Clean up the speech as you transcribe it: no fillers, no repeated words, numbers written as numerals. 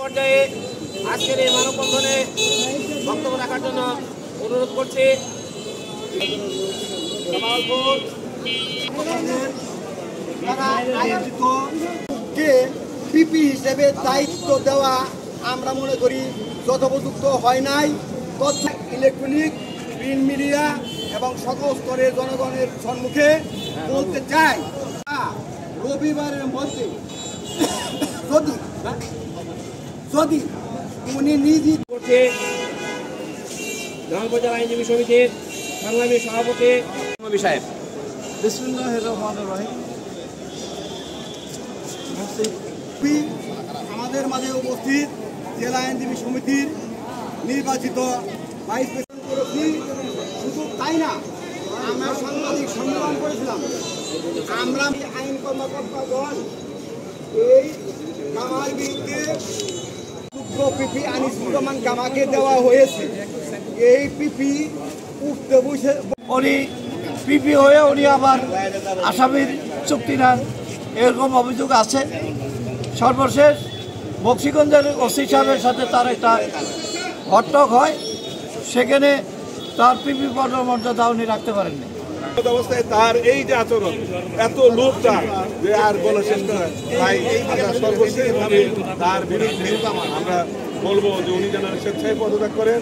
পর্যায়ে আজকের এই মানববন্ধনে বক্তব্য রাখার জন্য অনুরোধ করছি পিপি হিসেবে দায়িত্ব দেওয়া আমরা মনে করি যথোপযুক্ত হয় নাই। তথ্য ইলেকট্রনিক প্রিন্ট মিডিয়া এবং সকল স্তরের জনগণের সম্মুখে বলতে চাই, রবিবারের মধ্যে যদি উনি নিজে করছে গ্রাম পর্যায়ে আইনজীবী সমিতির সংগ্রামী সভাপতি সাহেব। বিসমিল্লাহির রহমানির রহিম। আমাদের মাঝে উপস্থিত জেলা আইনজীবী সমিতির নির্বাচিত ভাইস প্রেসিডেন্ট করেছি। শুধু তাই না, আমরা সাংবাদিক সম্মেলন করেছিলাম। আমরা আইন কর্মকর্তাগণ এই গামার বিরুদ্ধে পিপি আনিসুর রহমান গামাকে দেওয়া হয়েছে। এই পিপি উঠতে বসে উনি পিপি হয়ে উনি আবার আসামির চুক্তি নেন, এরকম অভিযোগ আছে। সর্বশেষ বক্সিগঞ্জের ওসি সাহেবের সাথে তার একটা হট্টক হয়, সেখানে তার পিপি পদমর্যাদা উনি রাখতে পারেননি। অবস্থায় তার এই যে আচরণ, এত লোকটা যে আর বলা শেষ করা তাই সর্বশেষভাবে তার বিরুদ্ধে আমরা বলবো যে উনি যেন স্বেচ্ছায় পদত্যাগ করেন।